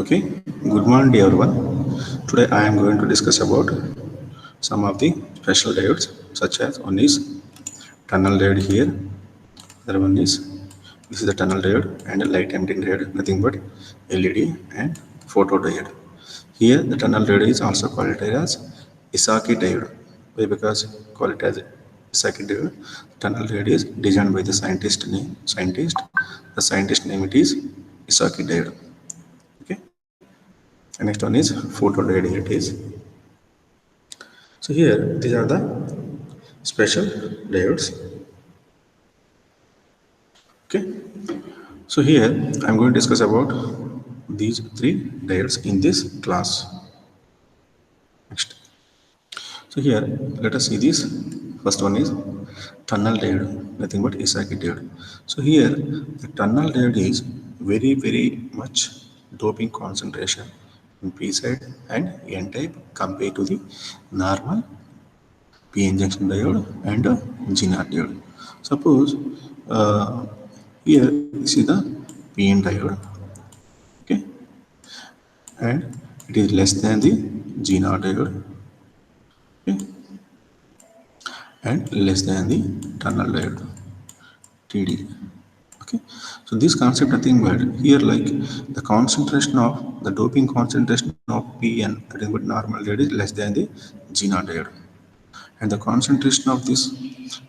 Okay, good morning dear everyone. Today I am going to discuss about some of the special diodes such as one is tunnel diode here, other one is this is the tunnel diode and a light emitting diode, nothing but LED and photodiode. Here the tunnel diode is also called as Isaki diode. Why? Because call it as Isaki diode. Tunnel diode is designed by the scientist. The scientist name it is Isaki diode. Okay. And next one is photodiode. It is. So here these are the special diodes. Okay. So here I am going to discuss about these three diodes in this class. Next. So here let us see this. First one is tunnel diode, nothing but Isaki diode. So here the tunnel diode is very much doping concentration in P side and N type compared to the normal PN junction diode and GNR diode. Suppose uh, here this is the PN diode, okay, and it is less than the GNR diode, okay, and less than the tunnel diode TD. Okay, so this concept I think but here like the concentration of the doping concentration of PN, that is what normal diode is less than the GNR diode, and the concentration of this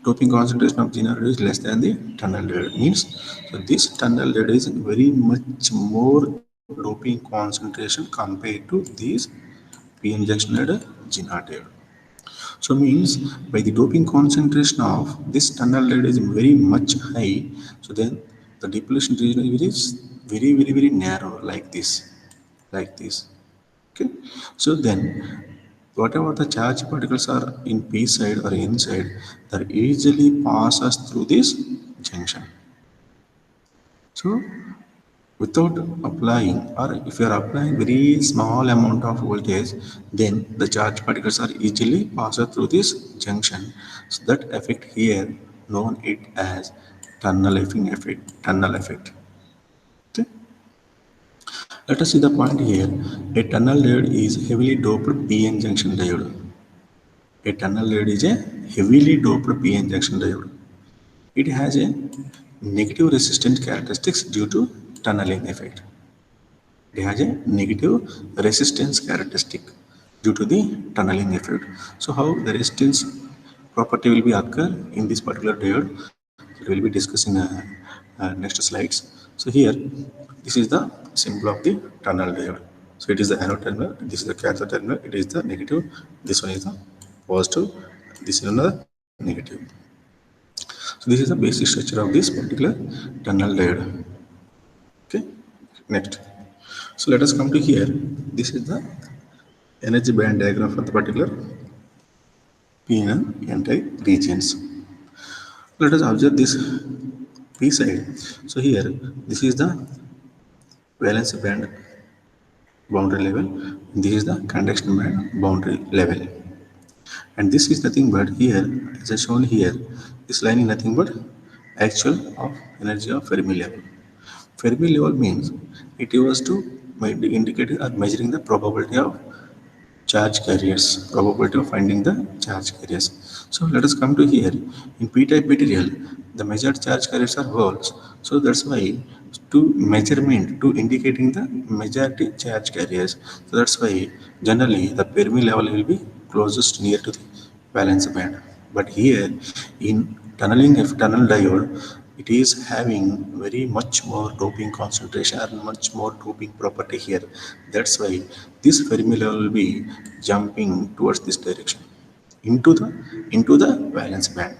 doping concentration of GNR is less than the tunnel diode. Means so this tunnel diode is very much more doping concentration compared to this PN junction GNR diode. So means by the doping concentration of this tunnel diode is very much high, so then the depletion region is very narrow like this, like this. Okay, so then whatever the charge particles are in P side or N side, that easily passes through this junction. So without applying, or if you are applying very small amount of voltage, then the charge particles are easily passed through this junction. So that effect here known it as tunneling effect. Okay. Let us see the point here. A tunnel diode is heavily doped PN junction diode. A tunnel diode is a heavily doped PN junction diode. It has a negative resistance characteristics due to tunneling effect. It has a negative resistance characteristic due to the tunneling effect. So how the resistance property will be occur in this particular diode, it will be discussing next slides. So here this is the symbol of the tunnel diode. So it is the anode terminal, this is the cathode terminal, it is the negative, this one is the positive, this is another negative. So this is the basic structure of this particular tunnel diode. Okay, next. So let us come to here. This is the energy band diagram for the particular P and N type regions. Let us observe this P side. So here this is the valence band boundary level. This is the conduction band boundary level. And this is nothing but here, as I shown here, this line is nothing but actual of energy of Fermi level. Fermi level means it was to indicate or measuring the probability of charge carriers, probability of finding the charge carriers. So let us come to here. In p-type material, the measured charge carriers are holes. So that's why to measurement, to indicating the majority charge carriers. So that's why generally the Fermi level will be closest near to the valence band. But here in tunneling of tunnel diode, it is having very much more doping concentration and much more doping property here. That's why this Fermi level will be jumping towards this direction into the valence band.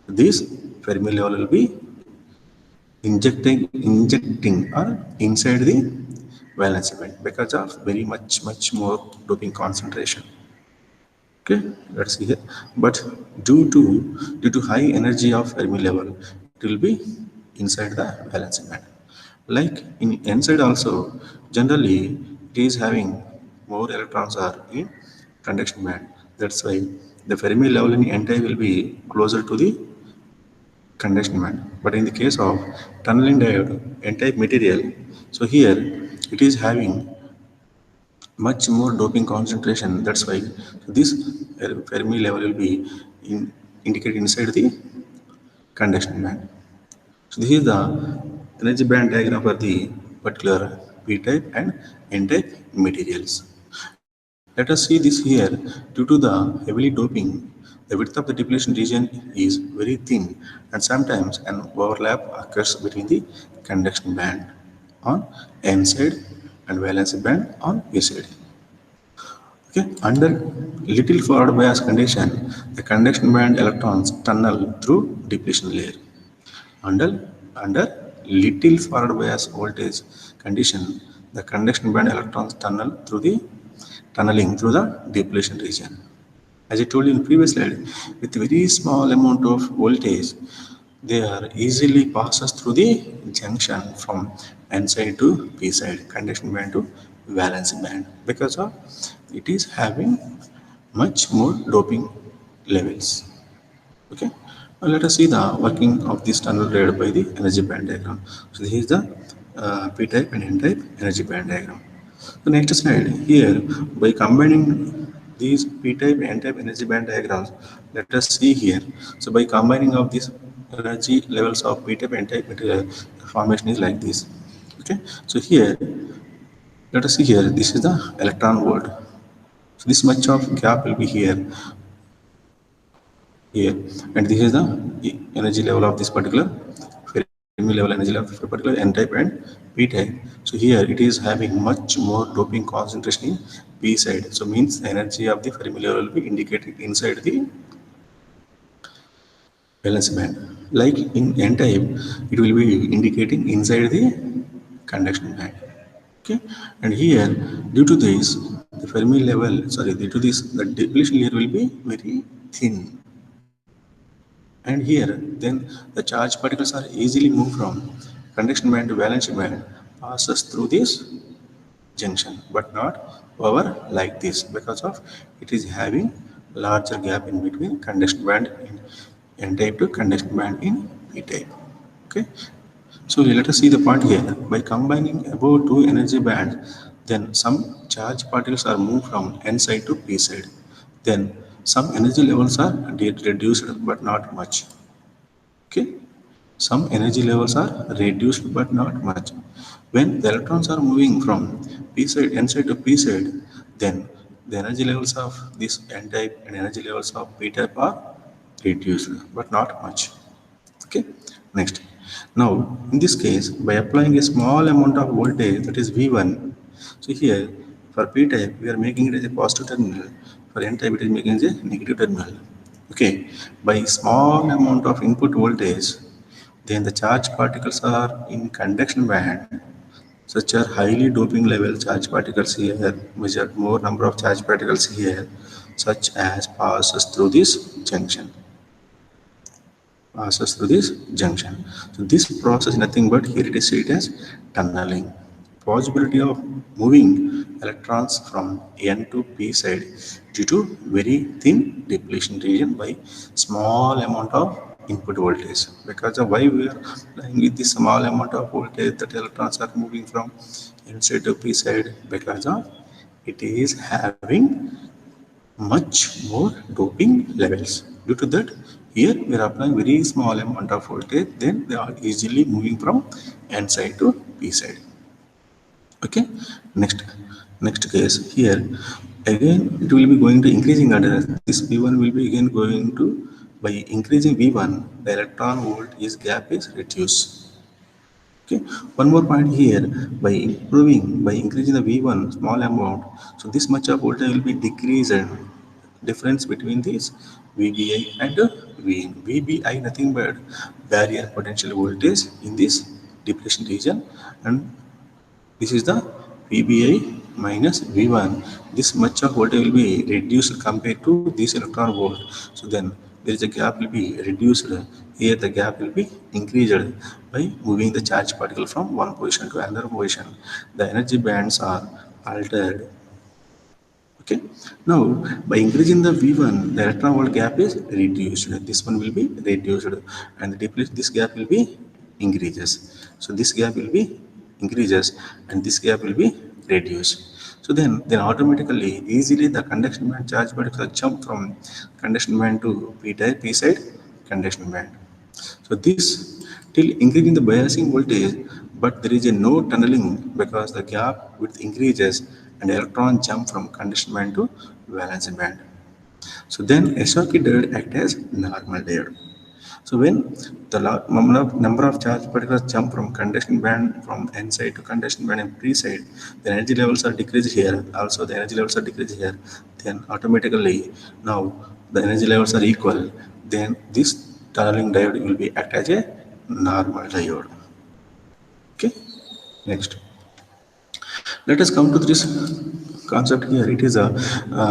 This Fermi level will be injecting or inside the valence band because of very much more doping concentration. Okay, let's see here. But due to high energy of Fermi level, it will be inside the valence band. Like in N-side also, generally it is having more electrons are in conduction band. That's why the Fermi level in N-type will be closer to the conduction band. But in the case of tunneling diode N-type material, so here it is having much more doping concentration. That's why this Fermi level will be indicated inside the conduction band. So this is the energy band diagram for the particular p-type and n-type materials. Let us see this here. Due to the heavily doping, the width of the depletion region is very thin, and sometimes an overlap occurs between the conduction band on n side and valency band on p side. Okay, under little forward bias condition, the conduction band electrons tunnel through depletion layer. Under, under little forward bias voltage condition, the conduction band electrons tunneling through the depletion region. As I told you in previous slide, with very small amount of voltage, they are easily passes through the junction from N side to P side, conduction band to valence band, because of it is having much more doping levels. Okay. Now let us see the working of this tunnel read by the energy band diagram. So this is the p-type and n-type energy band diagram. The next slide here, by combining these p-type and n-type energy band diagrams, let us see here. So by combining of these energy levels of p-type and n-type material, the formation is like this. Okay. So here, let us see here. This is the electron volt. So this much of gap will be here, and this is the energy level of this particular Fermi level energy level of particular n type and p type. So here it is having much more doping concentration in p side, so means the energy of the Fermi level will be indicated inside the valence band. Like in n type, it will be indicating inside the conduction band. Okay, and here due to this the Fermi level, sorry, due to this the depletion layer will be very thin. And here, then the charged particles are easily moved from conduction band to valence band, passes through this junction, but not over like this, because of it is having larger gap in between conduction band in N type to conduction band in P type. Okay, so let us see the part here. By combining above two energy bands, then some charged particles are moved from N side to P side. Then some energy levels are reduced, but not much. Okay, some energy levels are reduced, but not much. When the electrons are moving from P side, N side to P side, then the energy levels of this N type and energy levels of P type are reduced, but not much. Okay, next. Now, in this case, by applying a small amount of voltage, that is V1, so here for P type, we are making it as a positive terminal. For N type, it is making it as a negative terminal. Okay, by small amount of input voltage, then the charged particles are in conduction band. Such are highly doping level charged particles here, measured more number of charged particles here, such as passes through this junction. Passes through this junction. So this process is nothing but here it is stated as tunneling. Possibility of moving electrons from N to P side due to very thin depletion region by small amount of input voltage. Because of why we are playing with this small amount of voltage that electrons are moving from N side to P side, because of it is having much more doping levels. Due to that, here we are applying very small amount of voltage, then they are easily moving from N side to P side. Okay, next case here, again it will be going to increasing order. This V1 will be again going to, by increasing V1, the electron volt is gap is reduced. Okay, one more point here, by increasing the V1 small amount, so this much of voltage will be decreased. Difference between this VBI and VN. VBI nothing but barrier potential voltage in this depletion region, and this is the VBI minus V1. This much of voltage will be reduced compared to this electron volt. So then there is a gap will be reduced. Here the gap will be increased by moving the charge particle from one position to another position. The energy bands are altered. Okay. Now, by increasing the V1, the electron volt gap is reduced. This one will be reduced, and the this gap will be increases. So this gap will be increases and this gap will be reduced. So then automatically, easily the conduction band charge particles jump from conduction band to P side conduction band. So this till increasing the biasing voltage, but there is a no tunneling because the gap width increases and electron jump from conduction band to valence band. So then SOP diode act as normal diode. So when the number of charge particles jump from conduction band from N side to conduction band in P side, the energy levels are decreased here. Also the energy levels are decreased here. Then automatically now the energy levels are equal. Then this tunneling diode will be act as a normal diode. Okay. Next. Let us come to this concept here. It is a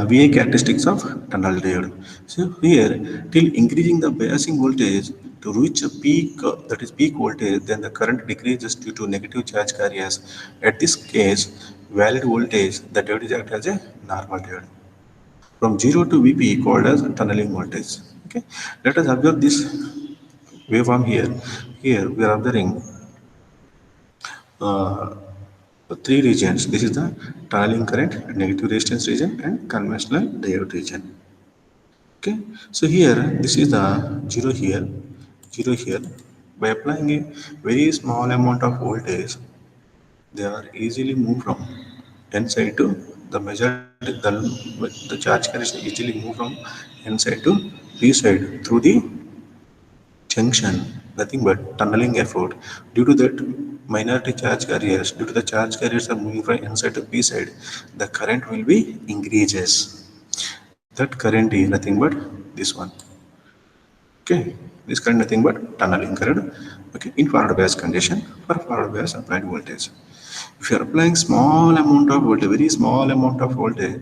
VA characteristics of tunnel diode. So here, till increasing the biasing voltage to reach a peak, that is peak voltage, then the current decreases due to negative charge carriers. At this case, valid voltage, the diode is act as a normal diode. From 0 to VP called as tunneling voltage. Okay. Let us observe this waveform here. Here we are observing uh, three regions. This is the tunneling current, negative resistance region, and conventional diode region. Okay, so here this is the zero here. By applying a very small amount of voltage, they are easily moved from N side to the majority. The charge carriers easily move from N side to P side through the junction, nothing but tunneling effort. Due to that minority charge carriers, due to the charge carriers are moving from N side to P side, the current will be increases. That current is nothing but this one. Okay, this current nothing but tunneling current. Okay, in forward bias condition for forward bias applied voltage. If you are applying small amount of voltage, very small amount of voltage,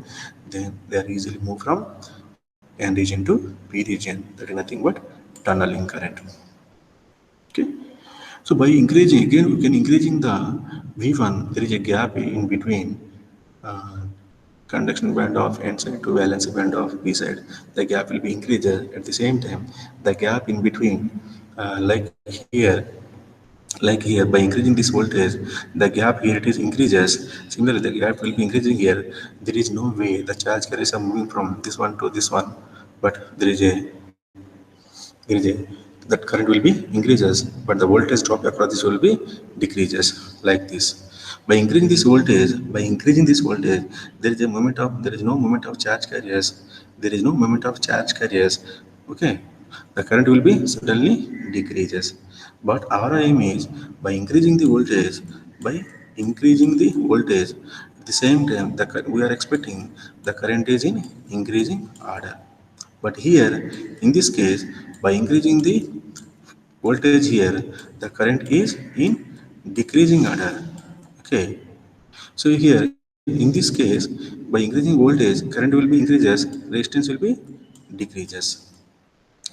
then they are easily moved from N region to P region. That is nothing but tunneling current. Okay. So by increasing again, we can increasing the V1. There is a gap in between uh, conduction band of N side to valence band of P side. The gap will be increased at the same time. The gap in between, like here, by increasing this voltage, the gap here it is increases. Similarly, the gap will be increasing here. There is no way the charge carriers are moving from this one to this one, but there is a that current will be increases, but the voltage drop across this will be decreases like this. By increasing this voltage, there is a moment of there is no moment of charge carriers. There is no moment of charge carriers. Okay, the current will be suddenly decreases. But our aim is by increasing the voltage, by increasing the voltage, at the same time we are expecting the current is in increasing order. But here, in this case, by increasing the voltage here, the current is in decreasing order. Okay. So here, in this case, by increasing voltage, current will be increases, resistance will be decreases.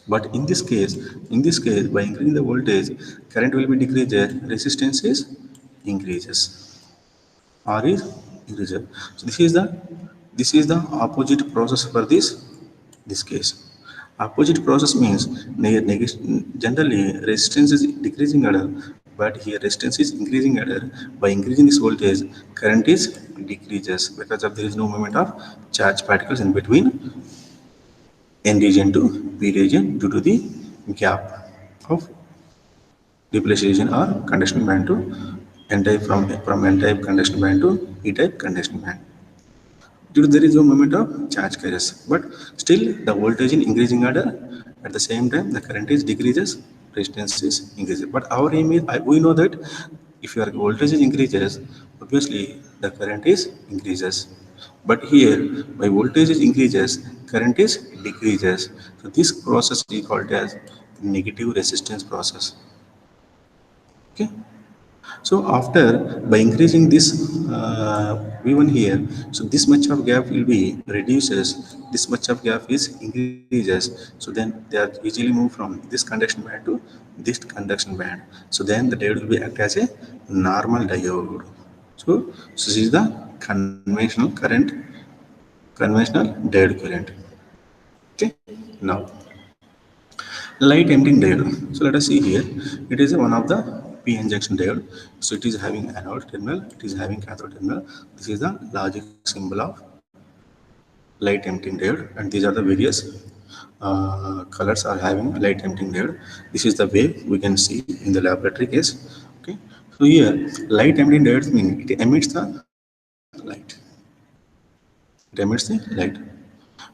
But in this case, by increasing the voltage, current will be decreases, resistance is increases. R is increases. So this is the opposite process for this case. Opposite process means generally resistance is decreasing order, but here resistance is increasing order. By increasing this voltage, current is decreases because of there is no movement of charge particles in between N region to P region due to the gap of depletion region or conduction band to N type from N type conduction band to P type conduction band. Due to there is no moment of charge carriers, but still the voltage is increasing order. At the same time, the current is decreases, resistance is increases. But our aim is we know that if your voltage is increases, obviously the current is increases. But here, by voltage is increases, current is decreases. So this process is called as negative resistance process. Okay. So after by increasing this V1 here, so this much of gap will be reduces, this much of gap is increases. So then they are easily moved from this conduction band to this conduction band. So then the diode will be act as a normal diode. So this is the conventional diode current. Okay. Now light emitting diode. So let us see here. It is one of the PN junction diode. So it is having anode terminal, it is having cathode terminal. This is the logic symbol of light emitting diode, and these are the various colors are having light emitting diode. This is the way we can see in the laboratory case. Okay, so here light emitting diodes mean it emits the light. It emits the light.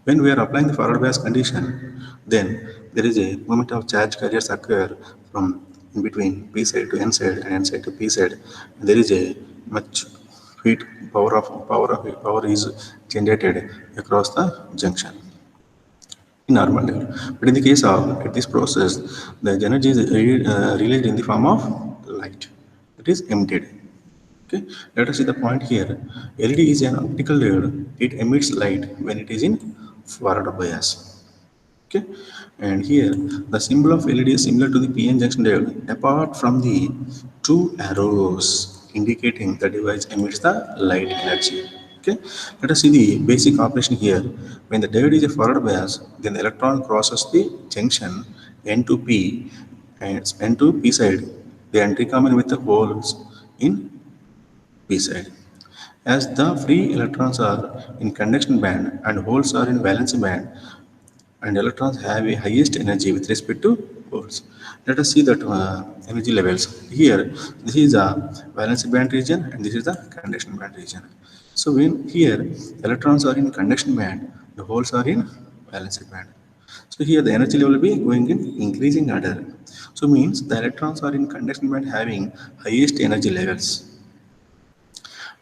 When we are applying the forward bias condition, then there is a movement of charge carriers occur from in between P side to N side and N side to P side. There is a much heat power is generated across the junction in normal level. But in the case of this process, the energy is released in the form of light. It is emitted. Okay, let us see the point here. LED is an optical diode. It emits light when it is in forward bias. Okay, and here the symbol of LED is similar to the PN junction diode, apart from the two arrows indicating the device emits the light energy. Okay, let us see the basic operation here. When the diode is a forward bias, then the electron crosses the junction N to P and N to P side. They recombine with the holes in P side. As the free electrons are in conduction band and holes are in valence band, and electrons have a highest energy with respect to holes. Let us see that energy levels. Here, this is the valence band region and this is the conduction band region. So when here electrons are in conduction band, the holes are in valence band. So here the energy level will be going in increasing order. So means the electrons are in conduction band having highest energy levels.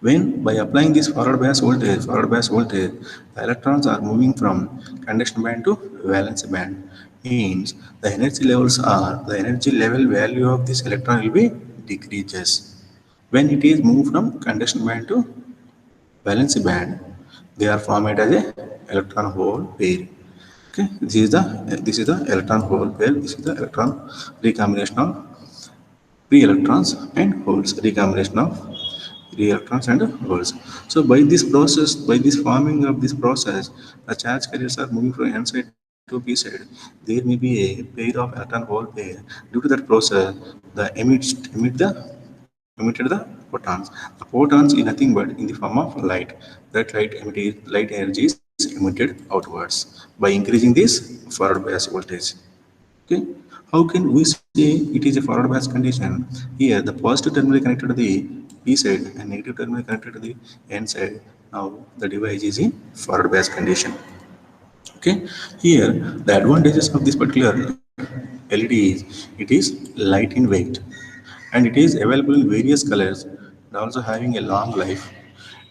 When by applying this forward bias voltage, the electrons are moving from conduction band to valence band. Means the energy level value of this electron will be decreases. When it is moved from conduction band to valence band, they are formed as a electron hole pair. Okay, this is the electron hole pair. This is the electron recombination of free electrons and holes, recombination of free electrons and holes. So by this process, by this forming of this process, the charge carriers are moving from N side to P side. There may be a pair of electron hole pair. Due to that process, the emitted the photons. The photons is nothing but in the form of light. That light energy is emitted outwards by increasing this forward bias voltage. Okay, how can we say it is a forward bias condition? Here, the positive terminal connected to the P side and negative terminal connected to the N side. Now, the device is in forward bias condition. Okay, here the advantages of this particular LED is it is light in weight and it is available in various colors and also having a long life.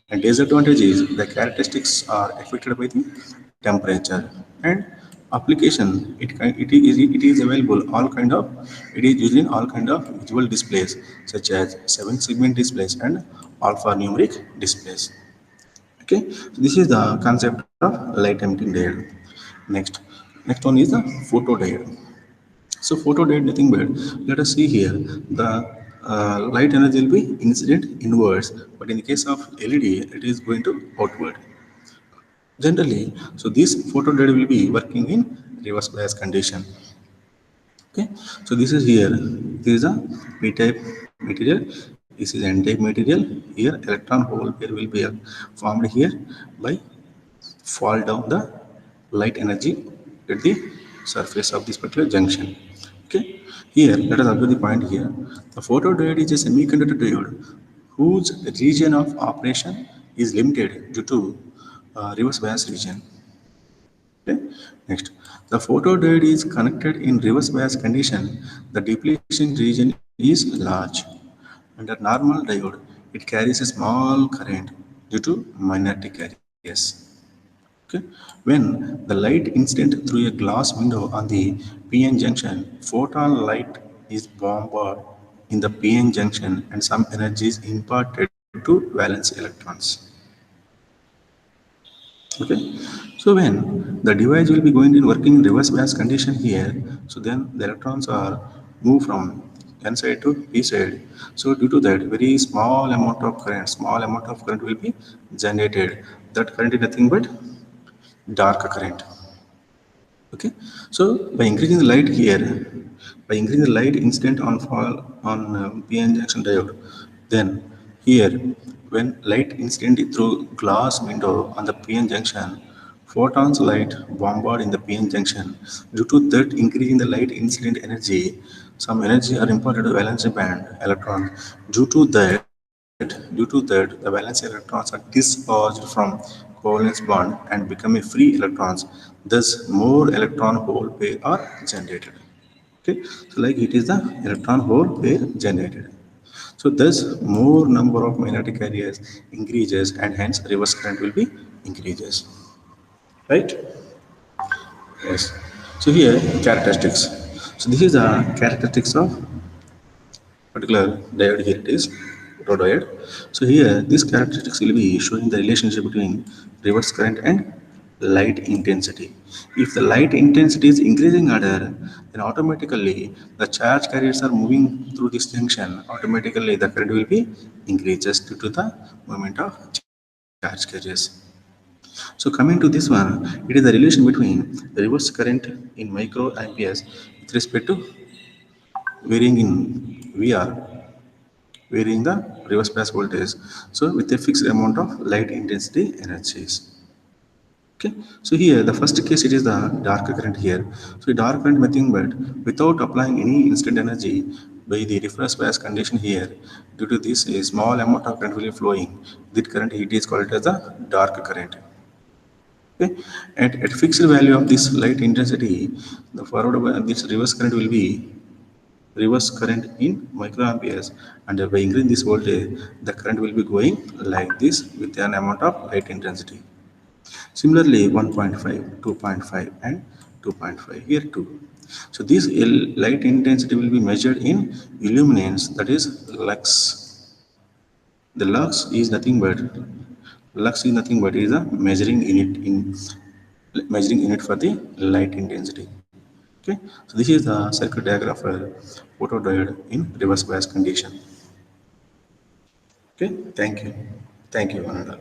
And disadvantage is the characteristics are affected by the temperature and application. It is available all kind of it is used in all kind of visual displays such as 7 segment displays and alphanumeric displays. Okay, so this is the concept of light emitting diode. Next one is the photodiode. So photodiode nothing but let us see here the light energy will be incident inwards, but in the case of LED it is going to outward generally. So this photodiode will be working in reverse bias condition. Okay, so this is here. This is a p-type material. This is n-type material. Here electron hole pair will be formed here by fall down the light energy at the surface of this particular junction. Okay, here let us observe the point here. The photodiode is a semiconductor diode whose region of operation is limited due to reverse bias region. Okay. Next, the photodiode is connected in reverse bias condition. The depletion region is large. Under normal diode, it carries a small current due to magnetic carriers. Okay. When the light incident through a glass window on the PN junction, photon light is bombarded in the PN junction and some energy is imparted to valence electrons. Okay, so when the device will be going in working in reverse bias condition here, so then the electrons are moved from N side to P side. So due to that, very small amount of current will be generated. That current is nothing but dark current. Okay, so by increasing the light here, by increasing the light incident on PN junction diode. Then here, when light incident through glass window on the PN junction, photons light bombard in the PN junction. Due to that increase in the light incident energy, some energy are imparted to valence band electrons. Due to that, the valence electrons are discharged from covalence bond and become a free electrons. Thus, more electron hole pair are generated. Okay, so like it is the electron hole pair generated. So thus more number of magnetic carriers increases and hence reverse current will be increases. Right? Yes. So here characteristics. So this is the characteristics of particular diode. Here it is photodiode. So here these characteristics will be showing the relationship between reverse current and light intensity. If the light intensity is increasing order, then automatically the charge carriers are moving through this junction. Automatically the current will be increases due to the movement of charge carriers. So coming to this one, it is the relation between the reverse current in microamperes with respect to varying in VR, varying the reverse bias voltage. So with a fixed amount of light intensity energies. Okay. So here the first case it is the dark current here. So dark current nothing but without applying any instant energy by the reverse bias condition here. Due to this a small amount of current will be flowing. That current it is called as the dark current. Okay. At fixed value of this light intensity, the forward this reverse current will be reverse current in microamperes, and by increasing this voltage the current will be going like this with an amount of light intensity. Similarly 1.5, 2.5 and 2.5 here too. So this light intensity will be measured in illuminance, that is lux. The lux is nothing but is a measuring unit for the light intensity. Okay, so this is the circuit diagram for photodiode in reverse bias condition. Okay, thank you, Ananda.